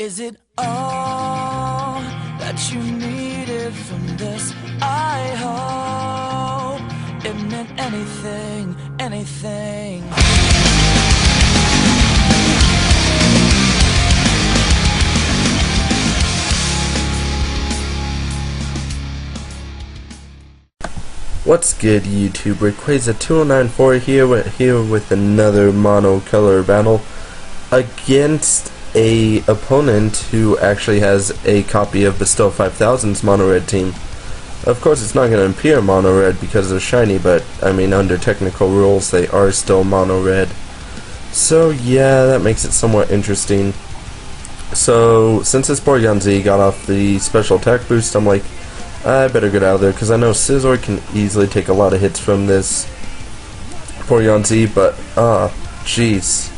Is it all that you needed from this? I hope it meant anything, anything. What's good, YouTube? Rayquaza2094 here with another monocolor battle against a opponent who actually has a copy of Bestow 5000's mono red team. Of course, it's not going to appear mono red because they're shiny, but I mean, under technical rules, they are still mono red. So yeah, that makes it somewhat interesting. So since this Porygon Z got off the special attack boost, I'm like, I better get out of there, because I know Scizor can easily take a lot of hits from this Porygon Z, but, jeez.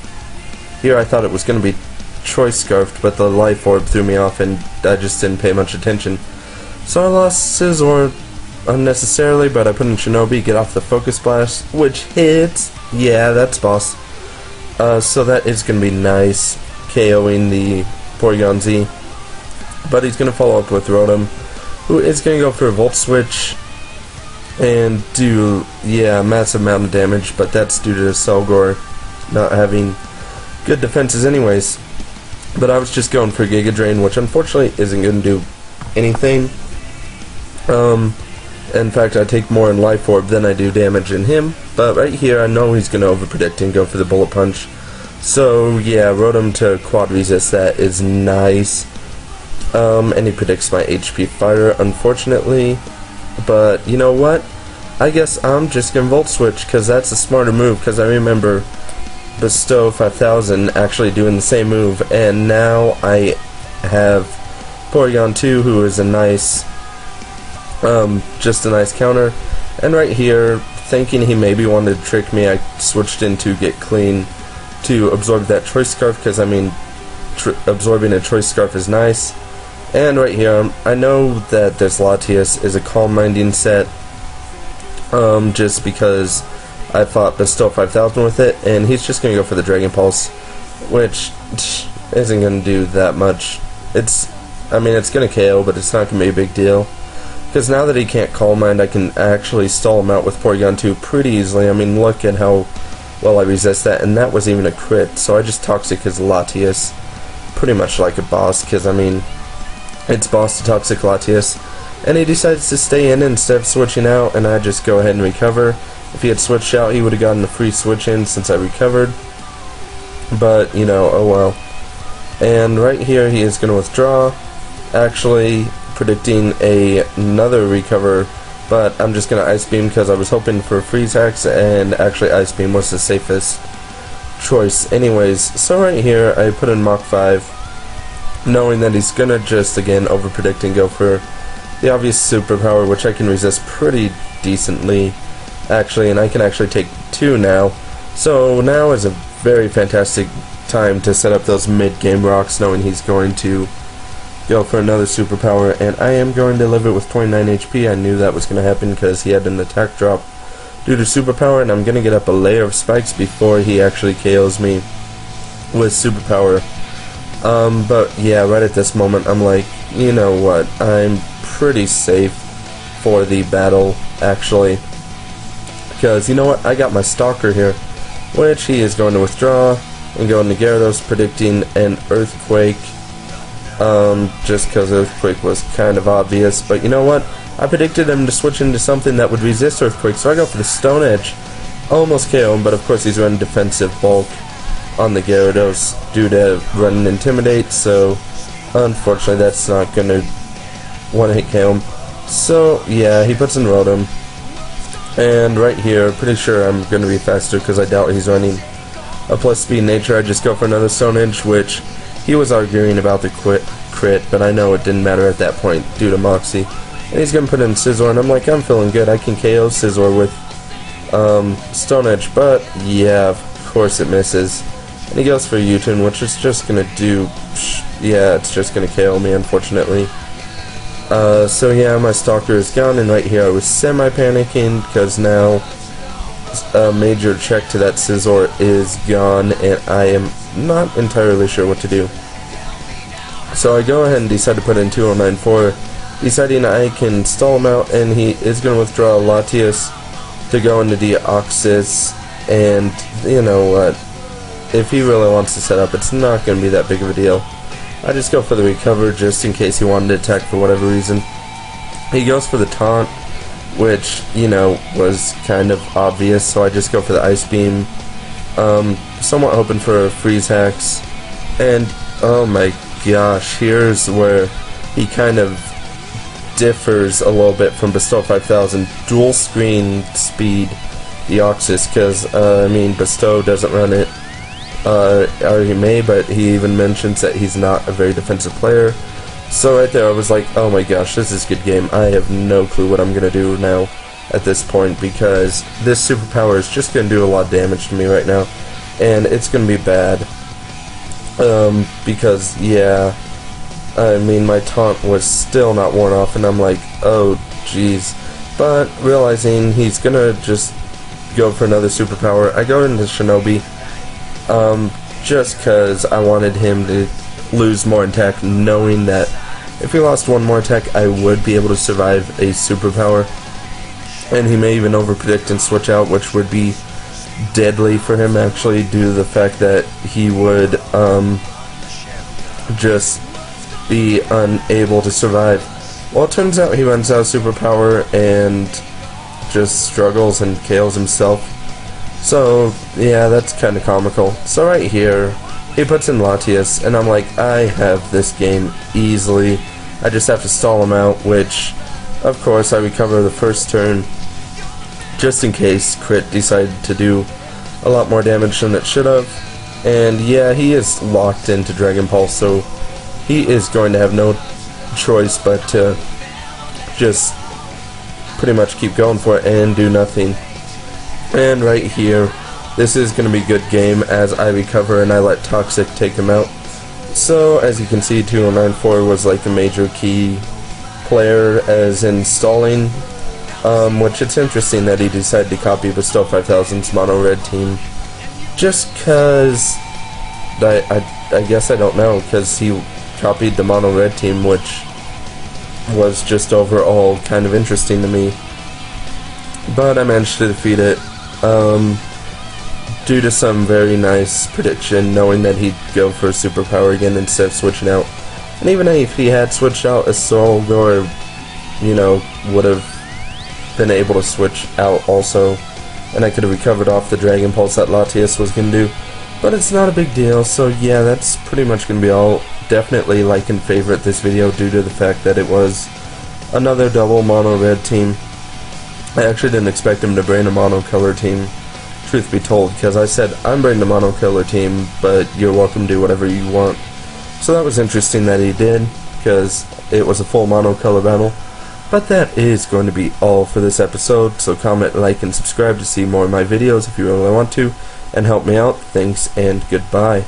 Here I thought it was going to be Choice Scarfed, but the Life Orb threw me off, and I just didn't pay much attention. So I lost Scizor unnecessarily, but I put in Shinobi, get off the Focus Blast, which hits. Yeah, that's boss. So that is going to be nice, KOing the Porygon Z. But he's going to follow up with Rotom, who is going to go for a Volt Switch and do, yeah, a massive amount of damage, but that's due to Selgor not having good defenses anyways. But I was just going for Giga Drain, which unfortunately isn't going to do anything. In fact, I take more in Life Orb than I do damage in him, but right here I know he's going to overpredict and go for the Bullet Punch. So yeah, Rotom to Quad Resist that is nice. And he predicts my HP Fire, unfortunately. But, you know what? I guess I'm just going to Volt Switch, because that's a smarter move, because I remember Bestow 5000 actually doing the same move, and now I have Porygon 2, who is a nice, just a nice counter. And right here, thinking he maybe wanted to trick me, I switched into Get Clean to absorb that Choice Scarf, because, I mean, absorbing a Choice Scarf is nice. And right here, I know that this Latias is a Calm Minding set, just because I fought Bestow 5000 with it, and he's just going to go for the Dragon Pulse, which isn't going to do that much. I mean, it's going to KO, but it's not going to be a big deal. Because now that he can't Calm Mind, I can actually stall him out with Porygon 2 pretty easily. I mean, look at how well I resist that, and that was even a crit. So I just Toxic his Latias, pretty much like a boss, because, I mean, it's boss to Toxic Latias, and he decides to stay in instead of switching out, and I just go ahead and recover. If he had switched out, he would have gotten a free switch in since I recovered, but, you know, oh well. And right here, he is going to withdraw, actually predicting another recover, but I'm just going to Ice Beam because I was hoping for Freeze Hex, and actually Ice Beam was the safest choice anyways. So right here, I put in Mach 5, knowing that he's gonna just again overpredict and go for the obvious superpower, which I can resist pretty decently actually, and I can actually take 2 now. So now is a very fantastic time to set up those mid-game rocks, knowing he's going to go for another superpower, and I am going to live it with 29 HP. I knew that was going to happen because he had an attack drop due to superpower, and I'm going to get up a layer of spikes before he actually KOs me with superpower. But yeah, right at this moment, I'm like, you know what, I'm pretty safe for the battle, actually, because, you know what, I got my Stalker here, which he is going to withdraw, and go into Gyarados, predicting an Earthquake, just because Earthquake was kind of obvious, but you know what, I predicted him to switch into something that would resist Earthquake, so I go for the Stone Edge, almost KO him, but of course he's running Defensive Bulk on the Gyarados due to running Intimidate, so unfortunately that's not going to one-hit KO him. So yeah, he puts in Rotom, and right here, pretty sure I'm going to be faster because I doubt he's running a plus speed nature. I just go for another Stone Edge, which he was arguing about the crit, but I know it didn't matter at that point due to Moxie. And he's going to put in Scizor, and I'm like, I'm feeling good, I can KO Scizor with Stone Edge, but yeah, of course it misses. And he goes for U-turn, which is just going to do, yeah, it's just going to KO me, unfortunately. So yeah, my Stalker is gone, and right here I was semi-panicking, because now a major check to that Scizor is gone, and I am not entirely sure what to do. So I go ahead and decide to put in 2094, deciding I can stall him out, and he is going to withdraw Latias to go into Deoxys, and you know what, if he really wants to set up, it's not going to be that big of a deal. I just go for the recover just in case he wanted to attack for whatever reason. He goes for the taunt, which, you know, was kind of obvious, so I just go for the Ice Beam, somewhat hoping for a Freeze Hacks, and oh my gosh, here's where he kind of differs a little bit from Bestow 5000 dual screen speed Deoxys, because I mean, Bestow doesn't run it, or he may, but he even mentions that he's not a very defensive player. So right there I was like, oh my gosh, this is a good game. I have no clue what I'm gonna do now at this point, because this superpower is just gonna do a lot of damage to me right now, and it's gonna be bad. Because yeah, I mean, my taunt was still not worn off, and I'm like, oh jeez. But realizing he's gonna just go for another superpower, I go into Shinobi, just because I wanted him to lose more attack, knowing that if he lost one more attack, I would be able to survive a superpower. And he may even overpredict and switch out, which would be deadly for him, actually, due to the fact that he would just be unable to survive. Well, it turns out he runs out of superpower and just struggles and KOs himself. So yeah, that's kind of comical. So right here, he puts in Latias, and I'm like, I have this game easily. I just have to stall him out, which, of course, I recover the first turn, just in case Crit decided to do a lot more damage than it should have. And yeah, he is locked into Dragon Pulse, so he is going to have no choice but to just pretty much keep going for it and do nothing. And right here, this is going to be a good game as I recover and I let Toxic take him out. So as you can see, 2094 was like a major key player as in stalling, which it's interesting that he decided to copy Bestow 5000's mono red team, just cause I guess I don't know, because he copied the mono red team, which was just overall kind of interesting to me. But I managed to defeat it due to some very nice prediction, knowing that he'd go for a superpower again instead of switching out. And even if he had switched out, a Solgor, you know, would have been able to switch out also, and I could have recovered off the Dragon Pulse that Latias was going to do. But it's not a big deal, so yeah, that's pretty much going to be all. Definitely like and favorite this video due to the fact that it was another double mono red team. I actually didn't expect him to bring a mono color team, truth be told, because I said, I'm bringing a mono color team, but you're welcome to do whatever you want. So that was interesting that he did, because it was a full mono color battle. But that is going to be all for this episode, so comment, like, and subscribe to see more of my videos if you really want to, and help me out. Thanks, and goodbye.